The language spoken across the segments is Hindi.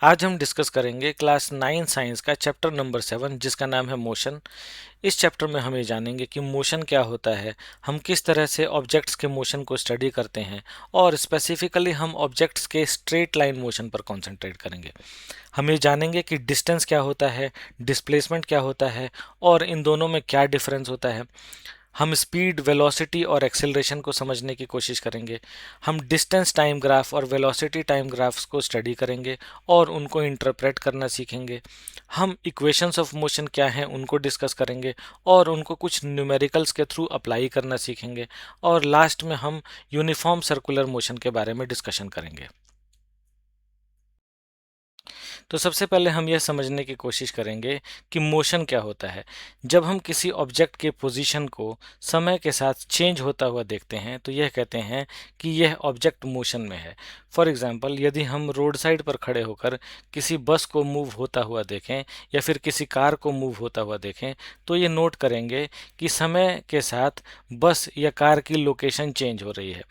आज हम डिस्कस करेंगे क्लास 9 साइंस का चैप्टर नंबर 7 जिसका नाम है मोशन। इस चैप्टर में हम ये जानेंगे कि मोशन क्या होता है, हम किस तरह से ऑब्जेक्ट्स के मोशन को स्टडी करते हैं और स्पेसिफिकली हम ऑब्जेक्ट्स के स्ट्रेट लाइन मोशन पर कंसंट्रेट करेंगे। हम ये जानेंगे कि डिस्टेंस क्या होता है, डिस्प्लेसमेंट क्या होता है और इन दोनों में क्या डिफरेंस होता है। हम स्पीड, वेलोसिटी और एक्सेलरेशन को समझने की कोशिश करेंगे। हम डिस्टेंस टाइम ग्राफ और वेलोसिटी टाइम ग्राफ्स को स्टडी करेंगे और उनको इंटरप्रेट करना सीखेंगे। हम इक्वेशंस ऑफ मोशन क्या हैं उनको डिस्कस करेंगे और उनको कुछ न्यूमेरिकल्स के थ्रू अप्लाई करना सीखेंगे। और लास्ट में हम यूनिफॉर्म सर्कुलर मोशन के बारे में डिस्कशन करेंगे। तो सबसे पहले हम यह समझने की कोशिश करेंगे कि मोशन क्या होता है। जब हम किसी ऑब्जेक्ट के पोजीशन को समय के साथ चेंज होता हुआ देखते हैं तो यह कहते हैं कि यह ऑब्जेक्ट मोशन में है। फॉर एग्जांपल, यदि हम रोड साइड पर खड़े होकर किसी बस को मूव होता हुआ देखें या फिर किसी कार को मूव होता हुआ देखें तो ये नोट करेंगे कि समय के साथ बस या कार की लोकेशन चेंज हो रही है।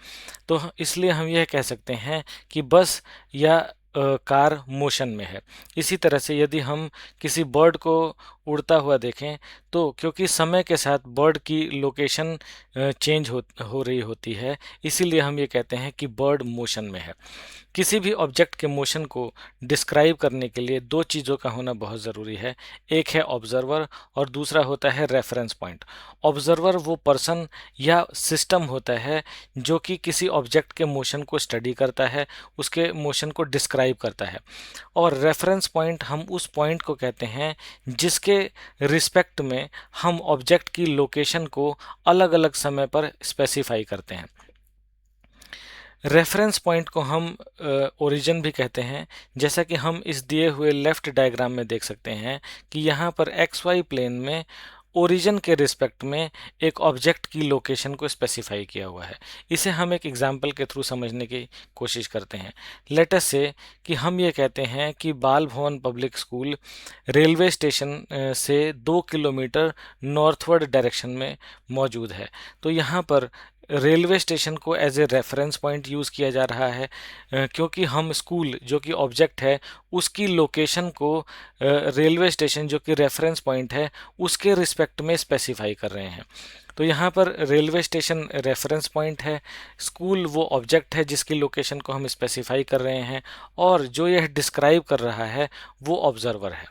तो इसलिए हम यह कह सकते हैं कि बस या कार मोशन में है। इसी तरह से यदि हम किसी बर्ड को उड़ता हुआ देखें तो क्योंकि समय के साथ बर्ड की लोकेशन चेंज हो रही होती है, इसीलिए हम ये कहते हैं कि बर्ड मोशन में है। किसी भी ऑब्जेक्ट के मोशन को डिस्क्राइब करने के लिए दो चीज़ों का होना बहुत ज़रूरी है। एक है ऑब्जर्वर और दूसरा होता है रेफरेंस पॉइंट। ऑब्जर्वर वो पर्सन या सिस्टम होता है जो कि किसी ऑब्जेक्ट के मोशन को स्टडी करता है, उसके मोशन को डिस्क्राइब करता है। और रेफरेंस पॉइंट, हम उस पॉइंट को कहते हैं जिसके रिस्पेक्ट में हम ऑब्जेक्ट की लोकेशन को अलग अलग समय पर स्पेसिफाई करते हैं। रेफरेंस पॉइंट को हम ओरिजिन भी कहते हैं, जैसा कि हम इस दिए हुए लेफ्ट डायग्राम में देख सकते हैं कि यहाँ पर एक्स वाई प्लेन में ओरिजिन के रिस्पेक्ट में एक ऑब्जेक्ट की लोकेशन को स्पेसिफाई किया हुआ है। इसे हम एक एग्जांपल के थ्रू समझने की कोशिश करते हैं। लेट अस से कि हम ये कहते हैं कि बाल भवन पब्लिक स्कूल रेलवे स्टेशन से 2 किलोमीटर नॉर्थवर्ड डायरेक्शन में मौजूद है। तो यहाँ पर रेलवे स्टेशन को as a reference point use किया जा रहा है, क्योंकि हम स्कूल जो कि ऑब्जेक्ट है उसकी लोकेशन को रेलवे स्टेशन जो कि रेफरेंस पॉइंट है उसके रिस्पेक्ट में स्पेसिफाई कर रहे हैं। तो यहाँ पर रेलवे स्टेशन रेफरेंस पॉइंट है, स्कूल वो ऑब्जेक्ट है जिसकी लोकेशन को हम स्पेसिफाई कर रहे हैं, और जो यह डिस्क्राइब कर रहा है वो ऑब्जर्वर है।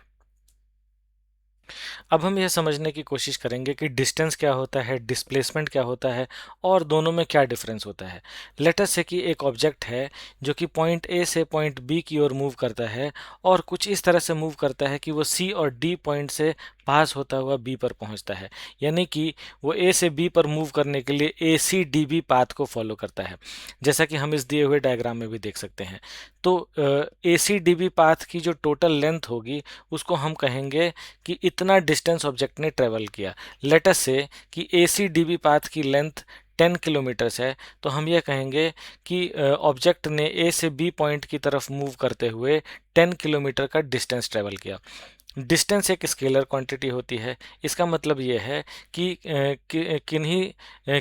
अब हम यह समझने की कोशिश करेंगे कि डिस्टेंस क्या होता है, डिस्प्लेसमेंट क्या होता है और दोनों में क्या डिफरेंस होता है। लेट अस से कि एक ऑब्जेक्ट है जो कि पॉइंट ए से पॉइंट बी की ओर मूव करता है और कुछ इस तरह से मूव करता है कि वो सी और डी पॉइंट से पास होता हुआ बी पर पहुंचता है। यानी कि वो ए से बी पर मूव करने के लिए ए सी डी बी पाथ को फॉलो करता है, जैसा कि हम इस दिए हुए डायग्राम में भी देख सकते हैं। तो ए सी डी बी पाथ की जो टोटल लेंथ होगी उसको हम कहेंगे कि इतना डिस्टेंस ऑब्जेक्ट ने ट्रेवल किया। लेट अस से कि ए सी डी बी पाथ की लेंथ 10 किलोमीटर्स है, तो हम ये कहेंगे कि ऑब्जेक्ट ने ए से बी पॉइंट की तरफ मूव करते हुए 10 किलोमीटर का डिस्टेंस ट्रेवल किया। डिस्टेंस एक स्केलर क्वांटिटी होती है। इसका मतलब ये है कि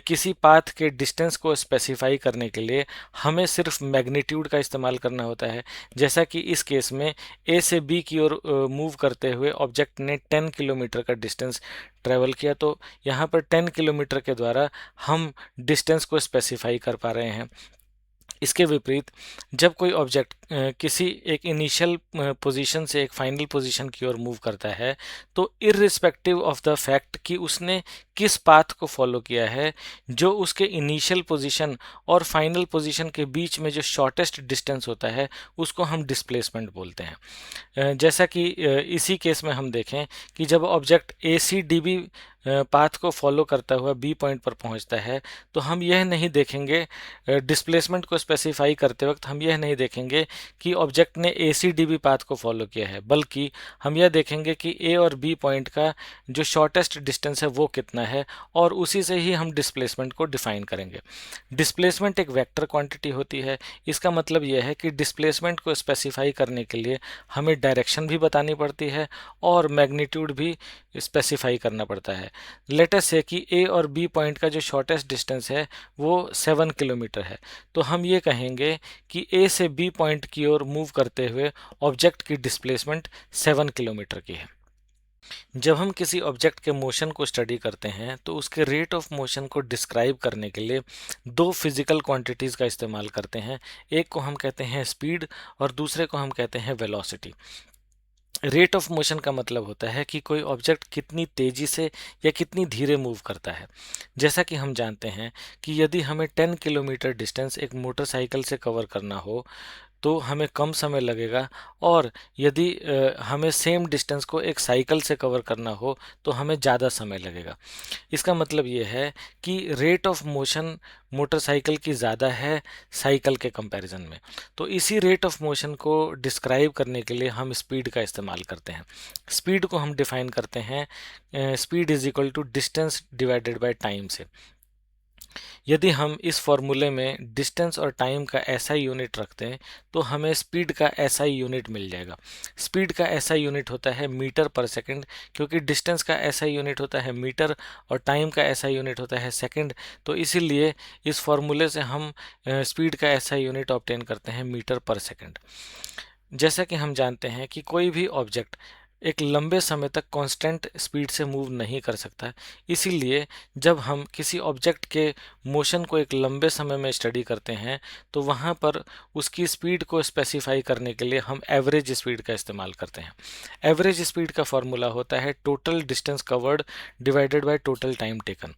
किसी पाथ के डिस्टेंस को स्पेसिफाई करने के लिए हमें सिर्फ मैग्नीट्यूड का इस्तेमाल करना होता है। जैसा कि इस केस में ए से बी की ओर मूव करते हुए ऑब्जेक्ट ने 10 किलोमीटर का डिस्टेंस ट्रेवल किया, तो यहाँ पर 10 किलोमीटर के द्वारा हम डिस्टेंस को स्पेसिफाई कर पा रहे हैं। इसके विपरीत जब कोई ऑब्जेक्ट किसी एक इनिशियल पोजीशन से एक फाइनल पोजीशन की ओर मूव करता है तो इररिस्पेक्टिव ऑफ द फैक्ट कि उसने किस पाथ को फॉलो किया है, जो उसके इनिशियल पोजीशन और फाइनल पोजीशन के बीच में जो शॉर्टेस्ट डिस्टेंस होता है उसको हम डिस्प्लेसमेंट बोलते हैं। जैसा कि इसी केस में हम देखें कि जब object A C D B path को फॉलो करता हुआ बी पॉइंट पर पहुंचता है तो हम यह नहीं देखेंगे, डिस्प्लेसमेंट को स्पेसिफाई करते वक्त हम यह नहीं देखेंगे कि ऑब्जेक्ट ने ए सी डी बी पाथ को फॉलो किया है, बल्कि हम यह देखेंगे कि ए और बी पॉइंट का जो शॉर्टेस्ट डिस्टेंस है वो कितना है, और उसी से ही हम डिस्प्लेसमेंट को डिफाइन करेंगे। डिस्प्लेसमेंट एक वेक्टर क्वांटिटी होती है। इसका मतलब यह है कि डिस्प्लेसमेंट को स्पेसिफाई करने के लिए हमें डायरेक्शन भी बतानी पड़ती है और मैग्नीट्यूड भी स्पेसिफाई करना पड़ता है। लेट अस से कि ए और बी पॉइंट का जो शॉर्टेस्ट डिस्टेंस है वो 7 किलोमीटर है, तो हम ये कहेंगे कि ए से बी पॉइंट की ओर मूव करते हुए ऑब्जेक्ट की डिस्प्लेसमेंट 7 किलोमीटर की है। जब हम किसी ऑब्जेक्ट के मोशन को स्टडी करते हैं तो उसके रेट ऑफ मोशन को डिस्क्राइब करने के लिए दो फिजिकल क्वांटिटीज़ का इस्तेमाल करते हैं। एक को हम कहते हैं स्पीड और दूसरे को हम कहते हैं वेलोसिटी। रेट ऑफ मोशन का मतलब होता है कि कोई ऑब्जेक्ट कितनी तेज़ी से या कितनी धीरे मूव करता है। जैसा कि हम जानते हैं कि यदि हमें 10 किलोमीटर डिस्टेंस एक मोटरसाइकिल से कवर करना हो तो हमें कम समय लगेगा, और यदि हमें सेम डिस्टेंस को एक साइकिल से कवर करना हो तो हमें ज़्यादा समय लगेगा। इसका मतलब ये है कि रेट ऑफ मोशन मोटरसाइकिल की ज़्यादा है साइकिल के कंपैरिजन में। तो इसी रेट ऑफ मोशन को डिस्क्राइब करने के लिए हम स्पीड का इस्तेमाल करते हैं। स्पीड को हम डिफाइन करते हैं speed is equal to distance divided by time से। यदि हम इस फॉर्मूले में डिस्टेंस और टाइम का एसआई यूनिट रखते हैं तो हमें स्पीड का एसआई यूनिट मिल जाएगा। स्पीड का एसआई यूनिट होता है मीटर पर सेकंड, क्योंकि डिस्टेंस का एसआई यूनिट होता है मीटर और टाइम का एसआई यूनिट होता है सेकंड। तो इसीलिए इस फॉर्मूले से हम स्पीड का एसआई यूनिट ऑब्टेन करते हैं मीटर पर सेकंड। जैसा कि हम जानते हैं कि कोई भी ऑब्जेक्ट एक लंबे समय तक कांस्टेंट स्पीड से मूव नहीं कर सकता, इसीलिए जब हम किसी ऑब्जेक्ट के मोशन को एक लंबे समय में स्टडी करते हैं तो वहाँ पर उसकी स्पीड को स्पेसिफाई करने के लिए हम एवरेज स्पीड का इस्तेमाल करते हैं। एवरेज स्पीड का फॉर्मूला होता है total distance covered divided by total time taken.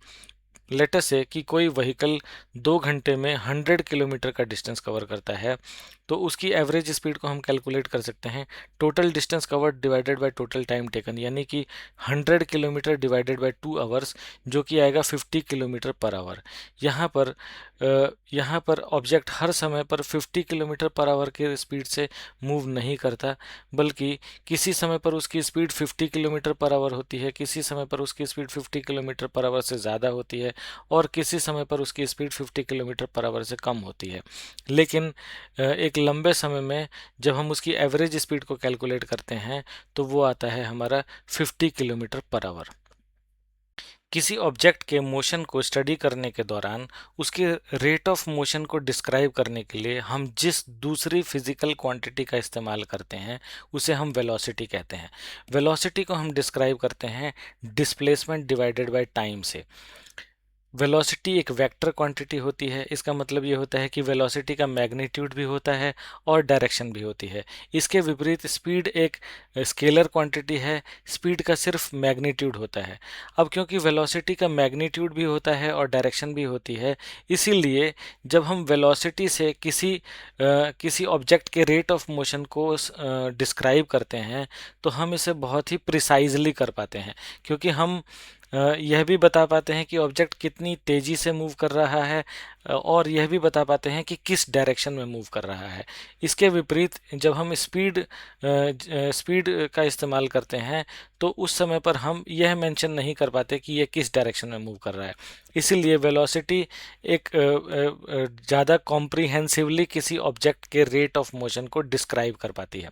लेटर से कि कोई व्हीकल 2 घंटे में 100 किलोमीटर का डिस्टेंस कवर करता है तो उसकी एवरेज स्पीड को हम कैलकुलेट कर सकते हैं total distance covered divided by total time taken, यानी कि 100 किलोमीटर डिवाइडेड बाय 2 आवर्स, जो कि आएगा 50 किलोमीटर पर आवर। यहाँ पर ऑब्जेक्ट हर समय पर 50 किलोमीटर पर आवर के स्पीड से मूव नहीं करता, बल्कि किसी समय पर उसकी स्पीड 50 किलोमीटर पर आवर होती है, किसी समय पर उसकी स्पीड 50 किलोमीटर पर आवर से ज़्यादा होती है और किसी समय पर उसकी स्पीड 50 किलोमीटर पर आवर से कम होती है। लेकिन एक लंबे समय में जब हम उसकी एवरेज स्पीड को कैलकुलेट करते हैं तो वो आता है हमारा 50 किलोमीटर पर आवर। किसी ऑब्जेक्ट के मोशन को स्टडी करने के दौरान उसके रेट ऑफ मोशन को डिस्क्राइब करने के लिए हम जिस दूसरी फिजिकल क्वांटिटी का इस्तेमाल करते हैं उसे हम वेलोसिटी कहते हैं। वेलोसिटी को हम डिस्क्राइब करते हैं डिस्प्लेसमेंट डिवाइडेड बाय टाइम से। वेलोसिटी एक वेक्टर क्वांटिटी होती है, इसका मतलब ये होता है कि वेलोसिटी का मैग्नीट्यूड भी होता है और डायरेक्शन भी होती है। इसके विपरीत स्पीड एक स्केलर क्वांटिटी है, स्पीड का सिर्फ मैग्नीट्यूड होता है। अब क्योंकि वेलोसिटी का मैग्नीट्यूड भी होता है और डायरेक्शन भी होती है, इसीलिए जब हम वेलोसिटी से किसी ऑब्जेक्ट के रेट ऑफ मोशन को डिस्क्राइब करते हैं तो हम इसे बहुत ही प्रिसाइजली कर पाते हैं, क्योंकि हम यह भी बता पाते हैं कि ऑब्जेक्ट कितनी तेज़ी से मूव कर रहा है और यह भी बता पाते हैं कि किस डायरेक्शन में मूव कर रहा है। इसके विपरीत जब हम स्पीड का इस्तेमाल करते हैं तो उस समय पर हम यह मेंशन नहीं कर पाते कि यह किस डायरेक्शन में मूव कर रहा है। इसीलिए वेलोसिटी एक ज़्यादा कॉम्प्रिहेंसिवली किसी ऑब्जेक्ट के रेट ऑफ मोशन को डिस्क्राइब कर पाती है।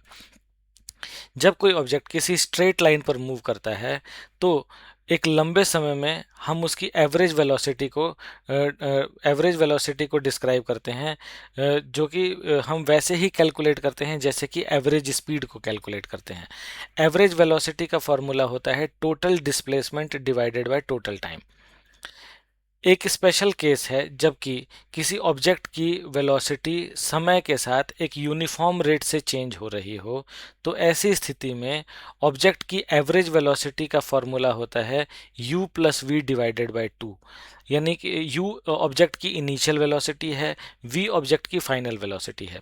जब कोई ऑब्जेक्ट किसी स्ट्रेट लाइन पर मूव करता है तो एक लंबे समय में हम उसकी एवरेज वेलोसिटी को डिस्क्राइब करते हैं, जो कि हम वैसे ही कैलकुलेट करते हैं जैसे कि एवरेज स्पीड को कैलकुलेट करते हैं। एवरेज वेलोसिटी का फॉर्मूला होता है total displacement divided by total time. एक स्पेशल केस है जबकि किसी ऑब्जेक्ट की वेलोसिटी समय के साथ एक यूनिफॉर्म रेट से चेंज हो रही हो, तो ऐसी स्थिति में ऑब्जेक्ट की एवरेज वेलोसिटी का फॉर्मूला होता है u plus V divided by 2, यानी कि u ऑब्जेक्ट की इनिशियल वेलोसिटी है, v ऑब्जेक्ट की फाइनल वेलोसिटी है।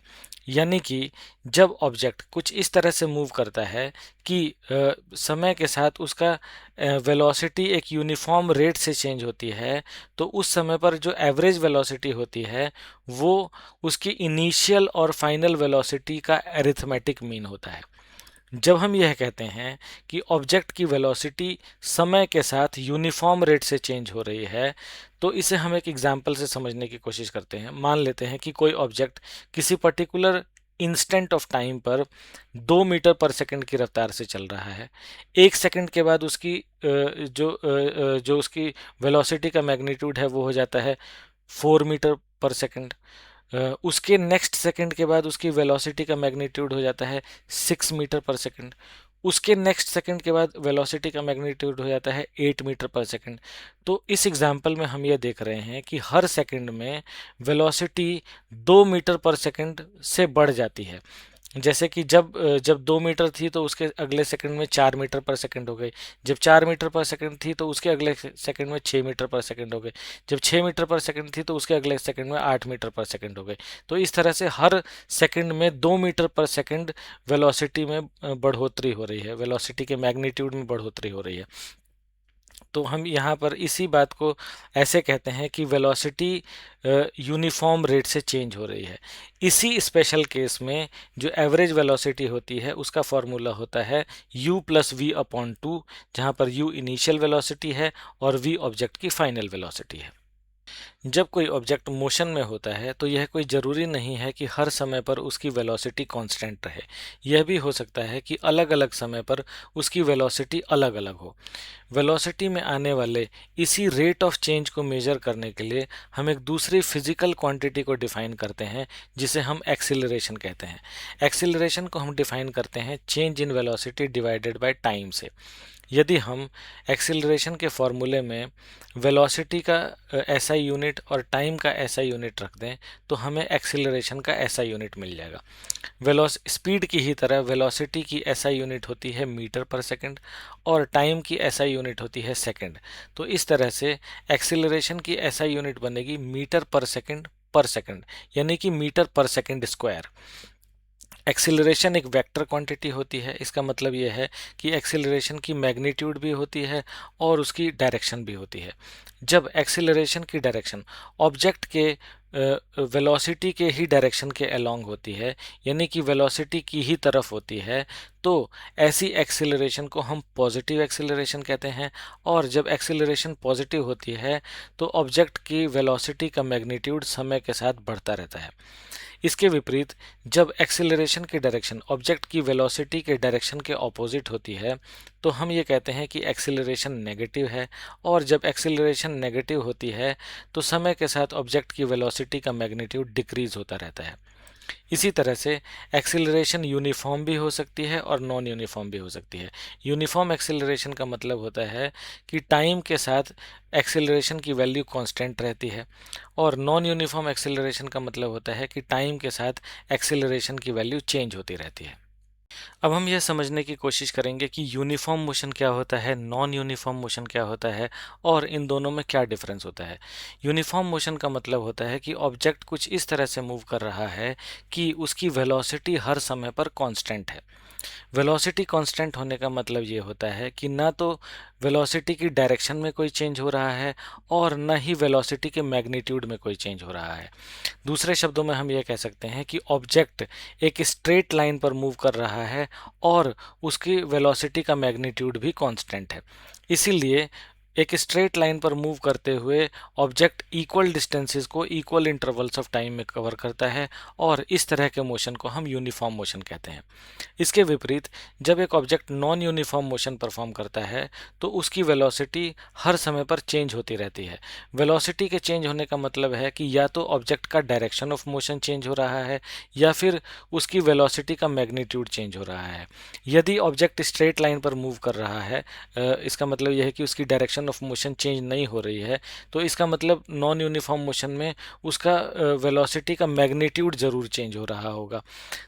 यानी कि जब ऑब्जेक्ट कुछ इस तरह से मूव करता है कि समय के साथ उसका वेलोसिटी एक यूनिफॉर्म रेट से चेंज होती है, तो उस समय पर जो एवरेज वेलोसिटी होती है वो उसकी इनिशियल और फाइनल वेलोसिटी का अरिथमेटिक मीन होता है। जब हम यह कहते हैं कि ऑब्जेक्ट की वेलोसिटी समय के साथ यूनिफॉर्म रेट से चेंज हो रही है, तो इसे हम एक एग्जाम्पल से समझने की कोशिश करते हैं। मान लेते हैं कि कोई ऑब्जेक्ट किसी पर्टिकुलर इंस्टेंट ऑफ टाइम पर 2 मीटर पर सेकंड की रफ्तार से चल रहा है। 1 सेकंड के बाद उसकी जो उसकी वेलोसिटी का मैग्नीट्यूड है वो हो जाता है 4 मीटर पर सेकंड। उसके नेक्स्ट सेकंड के बाद उसकी वेलोसिटी का मैग्नीट्यूड हो जाता है 6 मीटर पर सेकंड। उसके नेक्स्ट सेकंड के बाद वेलोसिटी का मैग्नीट्यूड हो जाता है 8 मीटर पर सेकंड। तो इस एग्जाम्पल में हम ये देख रहे हैं कि हर सेकंड में वेलोसिटी 2 मीटर पर सेकंड से बढ़ जाती है। जैसे कि जब 2 मीटर थी तो उसके अगले सेकंड में 4 मीटर पर सेकंड हो गई। जब 4 मीटर पर सेकंड थी तो उसके अगले सेकंड में 6 मीटर पर सेकंड हो गई। जब 6 मीटर पर सेकंड थी तो उसके अगले सेकंड में 8 मीटर पर सेकंड हो गई। तो इस तरह से हर सेकंड में 2 मीटर पर सेकंड वेलोसिटी में बढ़ोतरी हो रही है, वेलोसिटी के मैग्नीट्यूड में बढ़ोतरी हो रही है। तो हम यहाँ पर इसी बात को ऐसे कहते हैं कि वेलोसिटी यूनिफॉर्म रेट से चेंज हो रही है। इसी स्पेशल केस में जो एवरेज वेलोसिटी होती है उसका फॉर्मूला होता है u plus V upon two, जहाँ पर u इनिशियल वेलोसिटी है और v ऑब्जेक्ट की फाइनल वेलोसिटी है। जब कोई ऑब्जेक्ट मोशन में होता है तो यह कोई ज़रूरी नहीं है कि हर समय पर उसकी वेलोसिटी कांस्टेंट रहे। यह भी हो सकता है कि अलग अलग समय पर उसकी वेलोसिटी अलग अलग हो। वेलोसिटी में आने वाले इसी रेट ऑफ चेंज को मेजर करने के लिए हम एक दूसरी फिजिकल क्वांटिटी को डिफाइन करते हैं जिसे हम एक्सीलरेशन कहते हैं। एक्सीलरेशन को हम डिफाइन करते हैं change in velocity divided by time से। यदि हम एक्सीलरेशन के फॉर्मूले में वेलोसिटी का एसआई यूनिट और टाइम का एसआई यूनिट रख दें तो हमें एक्सीलरेशन का एसआई यूनिट मिल जाएगा। स्पीड की ही तरह वेलोसिटी की एसआई यूनिट होती है मीटर पर सेकंड और टाइम की एसआई यूनिट होती है सेकंड। तो इस तरह से एक्सीलरेशन की एसआई यूनिट बनेगी मीटर पर सेकंड, यानी कि metre per second square. Acceleration एक वेक्टर क्वांटिटी होती है। इसका मतलब यह है कि एक्सीलरेशन की मैग्नीट्यूड भी होती है और उसकी डायरेक्शन भी होती है। जब एक्सीलरेशन की डायरेक्शन ऑब्जेक्ट के वेलोसिटी के ही डायरेक्शन के अलोंग होती है, यानी कि वेलोसिटी की ही तरफ होती है, तो ऐसी एक्सीलरेशन को हम पॉजिटिव एक्सीलरेशन कहते हैं। और जब एक्सीलरेशन पॉजिटिव होती है तो ऑब्जेक्ट की वेलोसिटी का मैग्नीट्यूड समय के साथ बढ़ता रहता है। इसके विपरीत जब एक्सीलरेशन की डायरेक्शन ऑब्जेक्ट की वेलोसिटी के डायरेक्शन के ऑपोजिट होती है तो हम ये कहते हैं कि एक्सीलरेशन नेगेटिव है। और जब एक्सीलरेशन नेगेटिव होती है तो समय के साथ ऑब्जेक्ट की वेलोसिटी का मैग्नीट्यूड डिक्रीज होता रहता है। इसी तरह से एक्सीलरेशन यूनिफॉर्म भी हो सकती है और नॉन यूनिफॉर्म भी हो सकती है। यूनिफॉर्म एक्सीलरेशन का मतलब होता है कि टाइम के साथ एक्सीलरेशन की वैल्यू कांस्टेंट रहती है और नॉन यूनिफॉर्म एक्सीलरेशन का मतलब होता है कि टाइम के साथ एक्सीलरेशन की वैल्यू चेंज होती रहती है। अब हम यह समझने की कोशिश करेंगे कि यूनिफॉर्म मोशन क्या होता है, नॉन यूनिफॉर्म मोशन क्या होता है और इन दोनों में क्या डिफरेंस होता है। यूनिफॉर्म मोशन का मतलब होता है कि ऑब्जेक्ट कुछ इस तरह से मूव कर रहा है कि उसकी वेलोसिटी हर समय पर कांस्टेंट है। वेलोसिटी कांस्टेंट होने का मतलब ये होता है कि ना तो वेलोसिटी की डायरेक्शन में कोई चेंज हो रहा है और न ही वेलोसिटी के मैग्नीट्यूड में कोई चेंज हो रहा है। दूसरे शब्दों में हम ये कह सकते हैं कि ऑब्जेक्ट एक स्ट्रेट लाइन पर मूव कर रहा है और उसकी वेलोसिटी का मैग्नीट्यूड भी कांस्टेंट है। इसीलिए एक स्ट्रेट लाइन पर मूव करते हुए ऑब्जेक्ट इक्वल डिस्टेंसेस को इक्वल इंटरवल्स ऑफ टाइम में कवर करता है और इस तरह के मोशन को हम यूनिफॉर्म मोशन कहते हैं। इसके विपरीत जब एक object non uniform motion perform करता है तो उसकी वेलोसिटी हर समय पर चेंज होती रहती है। वेलोसिटी के चेंज होने का मतलब है कि या तो ऑब्जेक्ट का डायरेक्शन ऑफ मोशन चेंज हो रहा है या फिर उसकी वेलोसिटी का मैग्नीट्यूड चेंज हो रहा है। यदि ऑब्जेक्ट स्ट्रेट लाइन पर मूव कर रहा है, इसका मतलब यह है कि उसकी डायरेक्शन ऑफ मोशन चेंज नहीं हो रही है, तो इसका मतलब नॉन यूनिफॉर्म मोशन में उसका वेलोसिटी का मैग्नीट्यूड ज़रूर चेंज हो रहा होगा।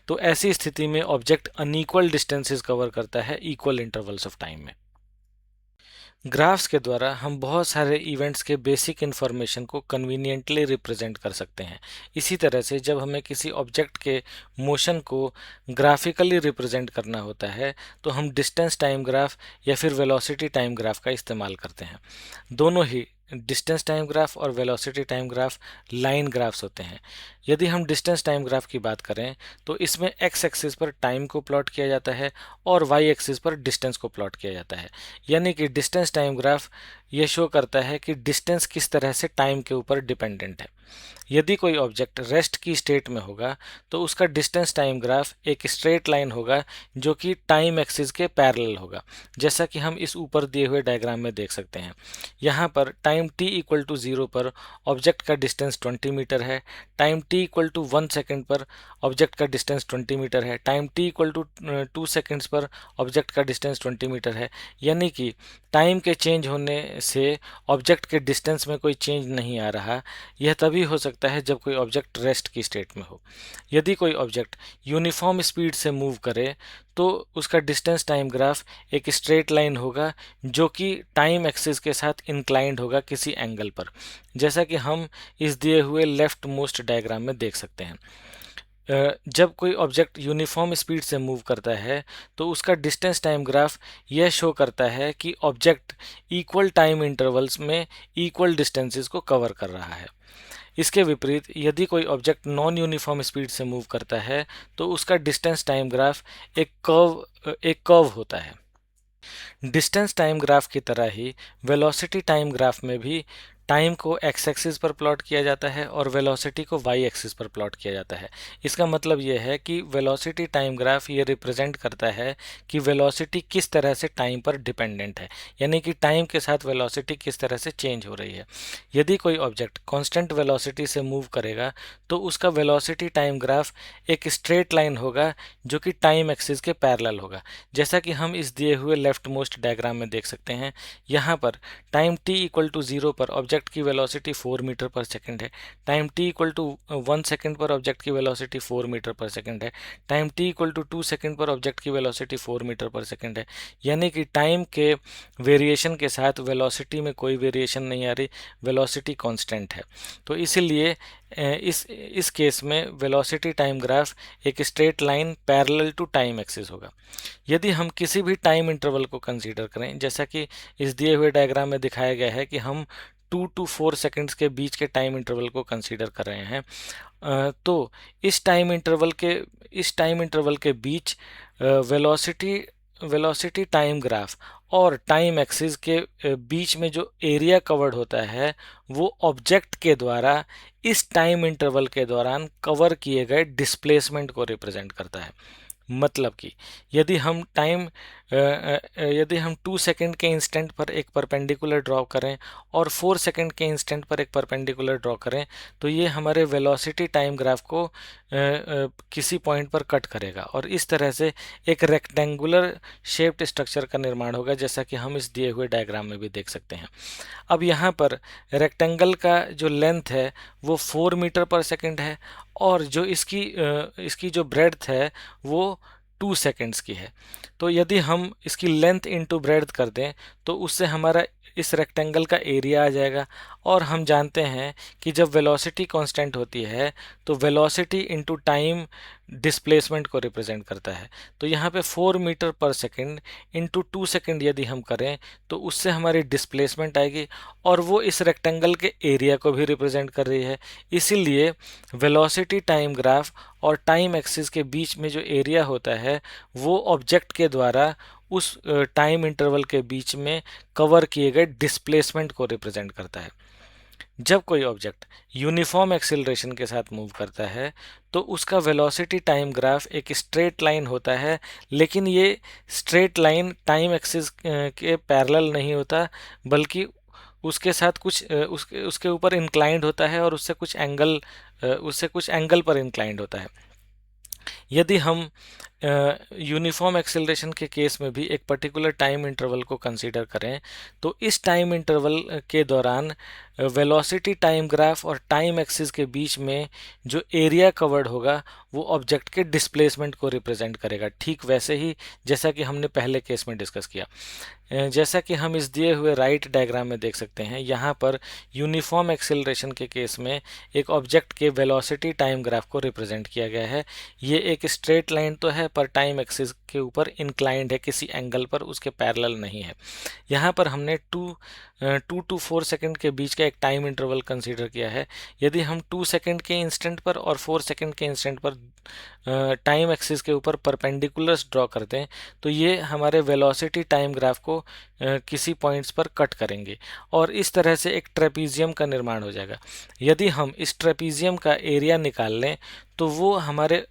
तो ऐसी स्थिति में ऑब्जेक्ट अनइक्वल डिस्टेंसेस कवर करता है इक्वल इंटरवल्स ऑफ टाइम में। ग्राफ्स के द्वारा हम बहुत सारे इवेंट्स के बेसिक इन्फॉर्मेशन को कन्वीनियंटली रिप्रेजेंट कर सकते हैं। इसी तरह से जब हमें किसी ऑब्जेक्ट के मोशन को ग्राफिकली रिप्रेजेंट करना होता है तो हम डिस्टेंस टाइम ग्राफ या फिर वेलोसिटी टाइम ग्राफ का इस्तेमाल करते हैं। दोनों ही डिस्टेंस टाइम ग्राफ और velocity time graph line graphs होते हैं। यदि हम डिस्टेंस टाइम ग्राफ की बात करें तो इसमें एक्स एक्सिस पर टाइम को प्लॉट किया जाता है और वाई एक्सिस पर डिस्टेंस को प्लॉट किया जाता है। यानी कि डिस्टेंस टाइम ग्राफ यह शो करता है कि डिस्टेंस किस तरह से टाइम के ऊपर डिपेंडेंट है। यदि कोई ऑब्जेक्ट रेस्ट की स्टेट में होगा तो उसका डिस्टेंस टाइम ग्राफ एक स्ट्रेट लाइन होगा जो कि टाइम एक्सिस के पैरेलल होगा, जैसा कि हम इस ऊपर दिए हुए डायग्राम में देख सकते हैं। यहाँ पर टाइम t इक्वल टू 0 पर ऑब्जेक्ट का डिस्टेंस 20 मीटर है, time t equal to 1 second पर ऑब्जेक्ट का डिस्टेंस 20 मीटर है, time t equal to 2 seconds पर ऑब्जेक्ट का डिस्टेंस 20 मीटर है। यानी कि टाइम के चेंज होने से ऑब्जेक्ट के डिस्टेंस में कोई चेंज नहीं आ रहा। यह तभी हो सकता है जब कोई ऑब्जेक्ट रेस्ट की स्टेट में हो। यदि कोई ऑब्जेक्ट यूनिफॉर्म स्पीड से मूव करे तो उसका डिस्टेंस टाइम ग्राफ एक स्ट्रेट लाइन होगा जो कि टाइम एक्सिस के साथ इंक्लाइंड होगा किसी एंगल पर, जैसा कि हम इस दिए हुए लेफ्ट मोस्ट डायग्राम में देख सकते हैं। जब कोई ऑब्जेक्ट यूनिफॉर्म स्पीड से मूव करता है तो उसका डिस्टेंस टाइम ग्राफ यह शो करता है कि ऑब्जेक्ट इक्वल टाइम इंटरवल्स में इक्वल डिस्टेंसेस को कवर कर रहा है। इसके विपरीत यदि कोई ऑब्जेक्ट नॉन यूनिफॉर्म स्पीड से मूव करता है तो उसका डिस्टेंस टाइम ग्राफ एक कर्व होता है। डिस्टेंस टाइम ग्राफ की तरह ही वेलोसिटी टाइम ग्राफ में भी टाइम को एक्स एक्सिस पर प्लॉट किया जाता है और वेलोसिटी को वाई एक्सिस पर प्लॉट किया जाता है। इसका मतलब यह है कि वेलोसिटी टाइम ग्राफ ये रिप्रेजेंट करता है कि वेलोसिटी किस तरह से टाइम पर डिपेंडेंट है, यानी कि टाइम के साथ वेलोसिटी किस तरह से चेंज हो रही है। यदि कोई ऑब्जेक्ट कांस्टेंट वेलोसिटी से मूव करेगा तो उसका वेलोसिटी टाइम ग्राफ एक स्ट्रेट लाइन होगा जो कि टाइम एक्सिस के पैरेलल होगा, जैसा कि हम इस दिए हुए लेफ्ट मोस्ट डायग्राम में देख सकते हैं। यहाँ पर टाइम t इक्वल टू 0 पर ऑब्जेक्ट की वेलोसिटी 4 मीटर पर सेकंड है, time t equal to 1 second पर ऑब्जेक्ट की वेलोसिटी 4 मीटर पर सेकंड है, time t equal to 2 second पर ऑब्जेक्ट की वेलोसिटी 4 मीटर पर सेकंड है। यानी कि टाइम के वेरिएशन के साथ वेलोसिटी में कोई वेरिएशन नहीं आ रही, वेलोसिटी कांस्टेंट है। तो इसीलिए इस केस में वेलोसिटी टाइम ग्राफ एक straight line parallel to time axis होगा। यदि हम किसी भी टाइम इंटरवल को कंसीडर करें, जैसा कि इस दिए हुए डायग्राम में दिखाया गया है कि हम 2 to 4 सेकंड्स के बीच के टाइम इंटरवल को कंसीडर कर रहे हैं, तो इस टाइम इंटरवल के बीच वेलोसिटी वेलोसिटी टाइम ग्राफ और टाइम एक्सिस के बीच में जो एरिया कवर्ड होता है वो ऑब्जेक्ट के द्वारा इस टाइम इंटरवल के दौरान कवर किए गए डिस्प्लेसमेंट को रिप्रेजेंट करता है। मतलब कि यदि हम यदि हम 2 सेकंड के इंस्टेंट पर एक परपेंडिकुलर ड्रॉ करें और 4 सेकंड के इंस्टेंट पर एक परपेंडिकुलर ड्रॉ करें तो ये हमारे वेलोसिटी टाइम ग्राफ को किसी पॉइंट पर कट करेगा और इस तरह से एक रेक्टेंगुलर शेप्ड स्ट्रक्चर का निर्माण होगा, जैसा कि हम इस दिए हुए डायग्राम में भी देख सकते हैं। अब यहाँ पर रेक्टेंगल का जो लेंथ है वो 4 मीटर पर सेकंड है और जो इसकी जो ब्रेड्थ है वो 2 सेकेंड्स की है। तो यदि हम इसकी लेंथ इनटू ब्रेड्थ कर दें तो उससे हमारा इस रेक्टेंगल का एरिया आ जाएगा। और हम जानते हैं कि जब वेलोसिटी कांस्टेंट होती है तो वेलोसिटी इनटू टाइम डिस्प्लेसमेंट को रिप्रेजेंट करता है। तो यहाँ पे 4 metre per second into 2 second यदि हम करें तो उससे हमारी डिस्प्लेसमेंट आएगी और वो इस रेक्टेंगल के एरिया को भी रिप्रेजेंट कर रही है। इसीलिए वेलोसिटी टाइम ग्राफ और टाइम एक्सिस के बीच में जो एरिया होता है वो ऑब्जेक्ट के द्वारा उस टाइम इंटरवल के बीच में कवर किए गए डिस्प्लेसमेंट को रिप्रेजेंट करता है। जब कोई ऑब्जेक्ट यूनिफॉर्म एक्सेलरेशन के साथ मूव करता है तो उसका वेलोसिटी टाइम ग्राफ एक स्ट्रेट लाइन होता है, लेकिन ये स्ट्रेट लाइन टाइम एक्सिस के पैरेलल नहीं होता बल्कि उसके साथ कुछ उसके ऊपर इंक्लाइंड होता है और उससे कुछ एंगल पर इंक्लाइंड होता है। यदि हम यूनिफॉर्म एक्सेलरेशन के केस में भी एक पर्टिकुलर टाइम इंटरवल को कंसीडर करें तो इस टाइम इंटरवल के दौरान वेलोसिटी टाइम ग्राफ और टाइम एक्सिस के बीच में जो एरिया कवर्ड होगा वो ऑब्जेक्ट के डिस्प्लेसमेंट को रिप्रेजेंट करेगा, ठीक वैसे ही जैसा कि हमने पहले केस में डिस्कस किया। जैसा कि हम इस दिए हुए राइट डायग्राम में देख सकते हैं, यहाँ पर यूनिफॉर्म एक्सेलरेशन के केस में एक ऑब्जेक्ट के वेलोसिटी टाइम ग्राफ को रिप्रेजेंट किया गया है। ये एक स्ट्रेट लाइन तो है पर टाइम एक्सिस के ऊपर इंक्लाइंड है, किसी एंगल पर उसके पैरेलल नहीं है। यहाँ पर हमने 2 to 4 सेकंड के बीच का एक टाइम इंटरवल कंसीडर किया है। यदि हम 2 सेकंड के इंस्टेंट पर और 4 सेकंड के इंस्टेंट पर टाइम एक्सिस के ऊपर परपेंडिकुलर्स ड्रॉ करते हैं तो ये हमारे वेलोसिटी टाइम ग्राफ को किसी पॉइंट्स पर कट करेंगे और इस तरह से एक ट्रेपीजियम का निर्माण हो जाएगा। यदि हम इस ट्रेपीजियम का एरिया निकाल लें तो वो हमारे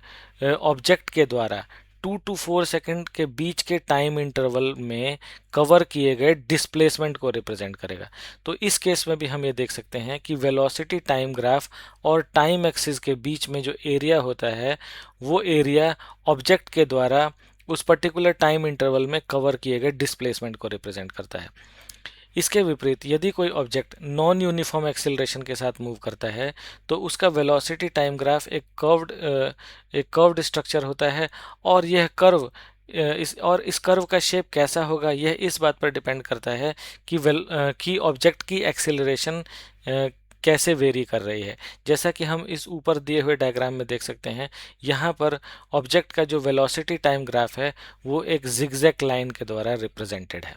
ऑब्जेक्ट के द्वारा 2 to 4 सेकंड के बीच के टाइम इंटरवल में कवर किए गए डिस्प्लेसमेंट को रिप्रेजेंट करेगा। तो इस केस में भी हम ये देख सकते हैं कि वेलोसिटी टाइम ग्राफ और टाइम एक्सिस के बीच में जो एरिया होता है वो एरिया ऑब्जेक्ट के द्वारा उस पर्टिकुलर टाइम इंटरवल में कवर किए गए डिस्प्लेसमेंट को रिप्रेजेंट करता है। इसके विपरीत यदि कोई ऑब्जेक्ट नॉन यूनिफॉर्म एक्सेलरेशन के साथ मूव करता है तो उसका वेलोसिटी टाइम ग्राफ एक कर्व्ड स्ट्रक्चर होता है और यह कर्व इस कर्व का शेप कैसा होगा यह इस बात पर डिपेंड करता है कि ऑब्जेक्ट की एक्सेलरेशन कैसे वेरी कर रही है। जैसा कि हम इस ऊपर दिए हुए डायग्राम में देख सकते हैं, यहाँ पर ऑब्जेक्ट का जो वेलोसिटी टाइम ग्राफ है वो एक जिगजैग लाइन के द्वारा रिप्रेजेंटेड है।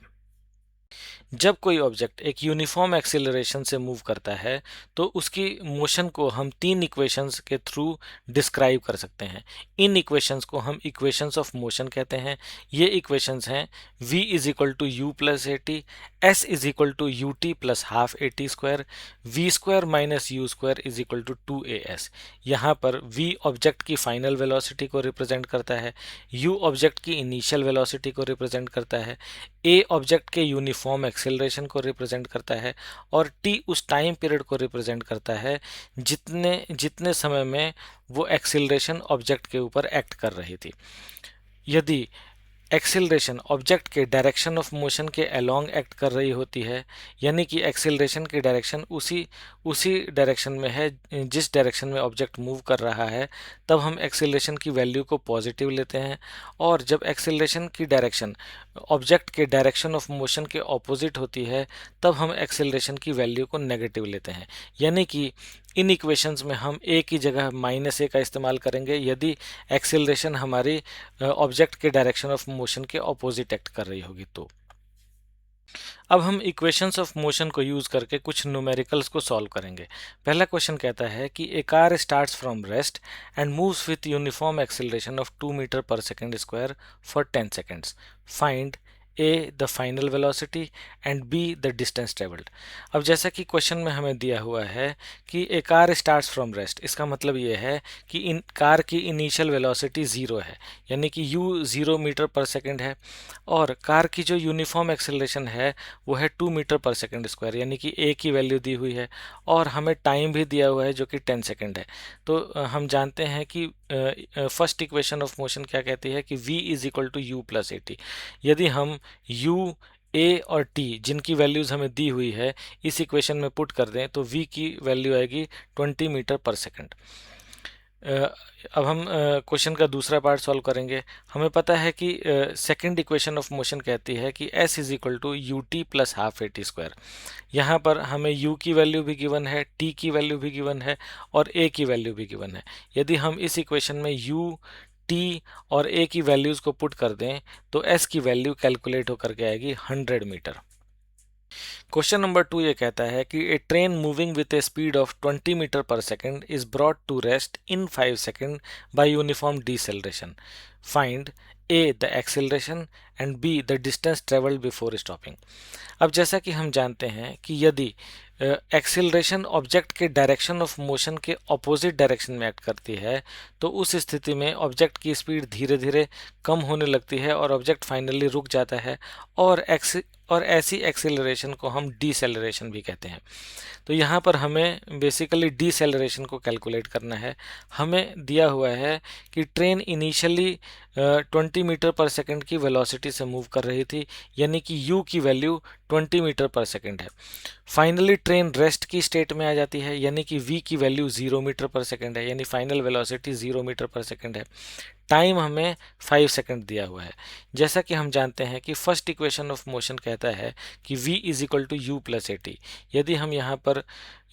जब कोई ऑब्जेक्ट एक यूनिफॉर्म एक्सेलरेशन से मूव करता है तो उसकी मोशन को हम तीन इक्वेशंस के थ्रू डिस्क्राइब कर सकते हैं। इन इक्वेशंस को हम इक्वेशंस ऑफ मोशन कहते हैं। ये इक्वेशंस हैं v is equal to U plus A T, S is equal to U T plus half A T square, V square minus U square is equal to 2as। यहाँ पर v ऑब्जेक्ट की फाइनल वेलोसिटी को रिप्रेजेंट करता है, u ऑब्जेक्ट की इनिशियल वेलोसिटी को रिप्रेजेंट करता है, a ऑब्जेक्ट के यूनिफॉर्म एक्सेलरेशन को रिप्रेजेंट करता है और t उस टाइम पीरियड को रिप्रेजेंट करता है जितने जितने समय में वो एक्सेलरेशन ऑब्जेक्ट के ऊपर एक्ट कर रही थी। यदि एक्सेलरेशन ऑब्जेक्ट के डायरेक्शन ऑफ मोशन के अलोंग एक्ट कर रही होती है, यानी कि एक्सेलरेशन की डायरेक्शन उसी डायरेक्शन में है जिस डायरेक्शन में ऑब्जेक्ट मूव कर रहा है, तब हम एक्सेलरेशन की वैल्यू को पॉजिटिव लेते हैं। और जब एक्सेलरेशन की डायरेक्शन ऑब्जेक्ट के डायरेक्शन ऑफ मोशन के ऑपोजिट होती है तब हम एक्सेलरेशन की वैल्यू को नेगेटिव लेते हैं। यानी कि इन इक्वेशंस में हम a की जगह -a का इस्तेमाल करेंगे यदि एक्सेलरेशन हमारी ऑब्जेक्ट के डायरेक्शन ऑफ मोशन के ऑपोजिट एक्ट कर रही होगी तो। अब हम इक्वेशंस ऑफ मोशन को यूज़ करके कुछ न्यूमेरिकल्स को सॉल्व करेंगे। पहला क्वेश्चन कहता है कि a car starts from rest and moves with uniform acceleration of 2 metre per second square for 10 seconds. Find a the final velocity and b the distance travelled. अब जैसा कि क्वेश्चन में हमें दिया हुआ है कि a car starts from rest, इसका मतलब ये है कि इन कार की इनिशियल वेलोसिटी 0 है, यानी कि u 0 मीटर पर सेकेंड है और कार की जो यूनिफॉर्म एक्सेलरेशन है वो है 2 मीटर पर सेकेंड स्क्वायर, यानी कि a की वैल्यू दी हुई है और हमें टाइम भी दिया हुआ है जो कि 10 सेकेंड है। तो हम जानते हैं कि फर्स्ट इक्वेशन ऑफ मोशन क्या कहती है कि v is equal to U plus A T. यदि हम u a और t जिनकी वैल्यूज़ हमें दी हुई है इस इक्वेशन में पुट कर दें तो v की वैल्यू आएगी 20 मीटर पर सेकेंड। अब हम क्वेश्चन का दूसरा पार्ट सॉल्व करेंगे। हमें पता है कि सेकंड इक्वेशन ऑफ मोशन कहती है कि s is equal to U T plus half A T square. यहाँ पर हमें u की वैल्यू भी गिवन है, t की वैल्यू भी गिवन है और a की वैल्यू भी गिवन है। यदि हम इस इक्वेशन में u t और a की वैल्यूज़ को पुट कर दें तो s की वैल्यू कैलकुलेट होकर के आएगी 100 मीटर। क्वेश्चन नंबर 2 ये कहता है कि a train moving with a speed of 20 metre per second is brought to rest in 5 second by uniform deceleration. Find a the acceleration and b the distance travelled before stopping. अब जैसा कि हम जानते हैं कि यदि एक्सेलरेशन ऑब्जेक्ट के डायरेक्शन ऑफ मोशन के ऑपोजिट डायरेक्शन में एक्ट करती है तो उस स्थिति में ऑब्जेक्ट की स्पीड धीरे धीरे कम होने लगती है और ऑब्जेक्ट फाइनली रुक जाता है और ऐसी एक्सेलरेशन को हम डीसेलरेशन भी कहते हैं। तो यहाँ पर हमें बेसिकली डीसेलरेशन को कैलकुलेट करना है। हमें दिया हुआ है कि train initially 20 metre per second की वेलोसिटी से मूव कर रही थी, यानी कि u की वैल्यू 20 मीटर पर सेकेंड है। फाइनली ट्रेन रेस्ट की स्टेट में आ जाती है, यानी कि v की वैल्यू 0 मीटर पर सेकेंड है, यानी final velocity 0 metre per second है। टाइम हमें 5 सेकेंड दिया हुआ है। जैसा कि हम जानते हैं कि फर्स्ट इक्वेशन ऑफ मोशन कहता है कि v is equal to U plus A T. यदि हम यहाँ पर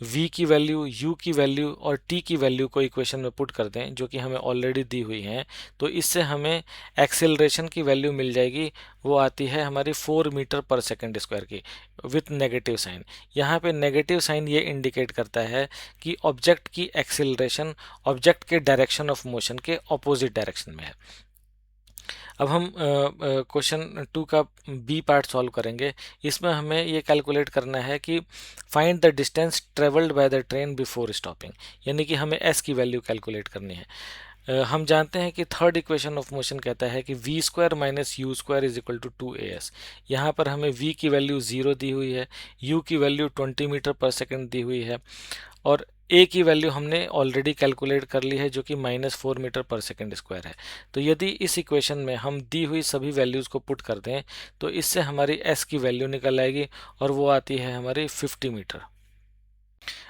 v की वैल्यू, u की वैल्यू और t की वैल्यू को इक्वेशन में पुट कर दें, जो कि हमें ऑलरेडी दी हुई हैं, तो इससे हमें एक्सेलरेशन की वैल्यू मिल जाएगी। वो आती है हमारी 4 मीटर पर सेकंड स्क्वायर की, विथ नेगेटिव साइन। यहाँ पे नेगेटिव साइन ये इंडिकेट करता है कि ऑब्जेक्ट की एक्सेलरेशन ऑब्जेक्ट के डायरेक्शन ऑफ मोशन के ऑपोजिट डायरेक्शन में है। अब हम क्वेश्चन 2 का बी पार्ट सॉल्व करेंगे। इसमें हमें ये कैलकुलेट करना है कि find the distance travelled by the train before stopping, यानी कि हमें एस की वैल्यू कैलकुलेट करनी है। हम जानते हैं कि थर्ड इक्वेशन ऑफ मोशन कहता है कि V square minus U square is equal to 2as। यहाँ पर हमें v की वैल्यू 0 दी हुई है, u की वैल्यू 20 मीटर पर सेकंड दी हुई है, और a की वैल्यू हमने ऑलरेडी कैलकुलेट कर ली है, जो कि -4 मीटर पर सेकंड स्क्वायर है। तो यदि इस इक्वेशन में हम दी हुई सभी वैल्यूज़ को पुट कर दें, तो इससे हमारी s की वैल्यू निकल आएगी, और वो आती है हमारी 50 मीटर।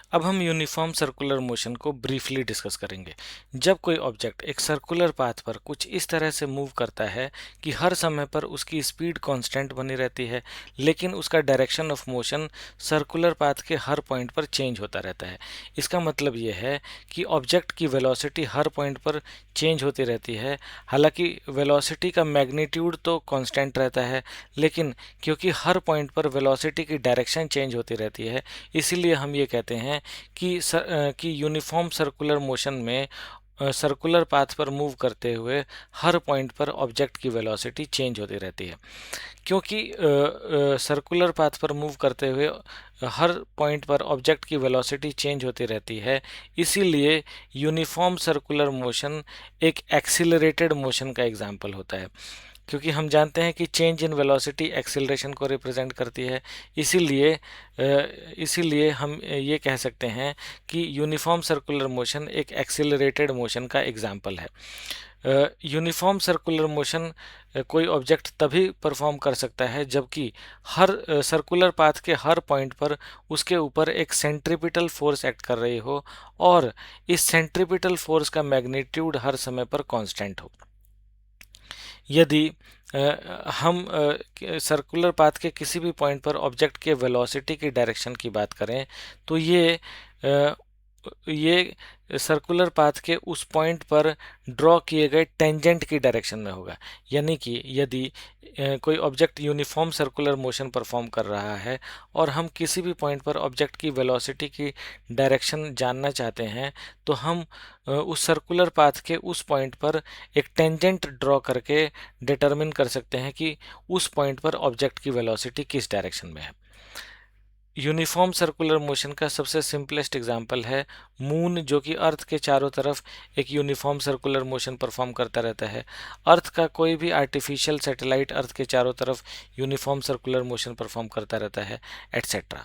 अब हम यूनिफॉर्म सर्कुलर मोशन को ब्रीफली डिस्कस करेंगे। जब कोई ऑब्जेक्ट एक सर्कुलर पाथ पर कुछ इस तरह से मूव करता है कि हर समय पर उसकी स्पीड कांस्टेंट बनी रहती है, लेकिन उसका direction of motion circular path के हर पॉइंट पर चेंज होता रहता है। इसका मतलब ये है कि ऑब्जेक्ट की वेलोसिटी हर पॉइंट पर चेंज होती रहती है। हालांकि वेलोसिटी का मैग्नीट्यूड तो कांस्टेंट रहता है, लेकिन क्योंकि हर पॉइंट पर वेलोसिटी की डायरेक्शन चेंज होती रहती है, इसीलिए हम ये कहते हैं कि यूनिफॉर्म सर्कुलर मोशन में सर्कुलर पाथ पर मूव करते हुए हर पॉइंट पर ऑब्जेक्ट की वेलोसिटी चेंज होती रहती है। क्योंकि सर्कुलर पाथ पर मूव करते हुए हर पॉइंट पर ऑब्जेक्ट की वेलोसिटी चेंज होती रहती है, इसीलिए यूनिफॉर्म सर्कुलर मोशन एक एक्सीलरेटेड मोशन का एग्जाम्पल होता है। क्योंकि हम जानते हैं कि चेंज इन वेलोसिटी एक्सीलरेशन को रिप्रेजेंट करती है, इसीलिए हम ये कह सकते हैं कि यूनिफॉर्म सर्कुलर मोशन एक एक्सीलरेटेड मोशन का एग्जाम्पल है। यूनिफॉर्म सर्कुलर मोशन कोई ऑब्जेक्ट तभी परफॉर्म कर सकता है जबकि हर सर्कुलर पाथ के हर पॉइंट पर उसके ऊपर एक सेंट्रीपिटल फोर्स एक्ट कर रही हो, और इस सेंट्रीपिटल फोर्स का मैग्नीट्यूड हर समय पर कांस्टेंट हो। यदि हम सर्कुलर पाथ के किसी भी पॉइंट पर ऑब्जेक्ट के वेलोसिटी की डायरेक्शन की बात करें, तो ये सर्कुलर पाथ के उस पॉइंट पर ड्रॉ किए गए टेंजेंट की डायरेक्शन में होगा। यानी कि यदि कोई object uniform circular motion perform कर रहा है और हम किसी भी पॉइंट पर ऑब्जेक्ट की वेलोसिटी की डायरेक्शन जानना चाहते हैं, तो हम उस सर्कुलर पाथ के उस पॉइंट पर एक टेंजेंट ड्रॉ करके डिटरमिन कर सकते हैं कि उस पॉइंट पर ऑब्जेक्ट की वेलोसिटी किस डायरेक्शन में है। यूनिफॉर्म सर्कुलर मोशन का सबसे सिंपलेस्ट एग्जांपल है मून, जो कि अर्थ के चारों तरफ एक यूनिफॉर्म सर्कुलर मोशन परफॉर्म करता रहता है। अर्थ का कोई भी आर्टिफिशियल सैटेलाइट अर्थ के चारों तरफ यूनिफॉर्म सर्कुलर मोशन परफॉर्म करता रहता है, एटसेट्रा।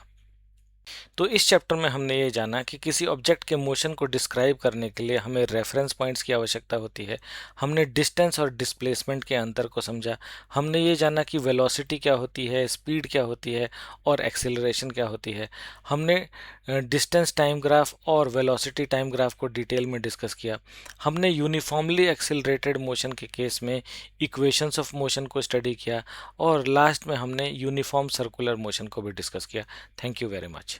तो इस चैप्टर में हमने ये जाना कि किसी ऑब्जेक्ट के मोशन को डिस्क्राइब करने के लिए हमें रेफरेंस पॉइंट्स की आवश्यकता होती है। हमने डिस्टेंस और डिस्प्लेसमेंट के अंतर को समझा। हमने ये जाना कि वेलोसिटी क्या होती है, स्पीड क्या होती है और एक्सेलरेशन क्या होती है। हमने डिस्टेंस टाइम ग्राफ और वेलोसिटी टाइम ग्राफ को डिटेल में डिस्कस किया। हमने यूनिफॉर्मली एक्सेलरेटेड मोशन के केस में इक्वेशंस ऑफ मोशन को स्टडी किया, और लास्ट में हमने यूनिफॉर्म सर्कुलर मोशन को भी डिस्कस किया। Thank you very much.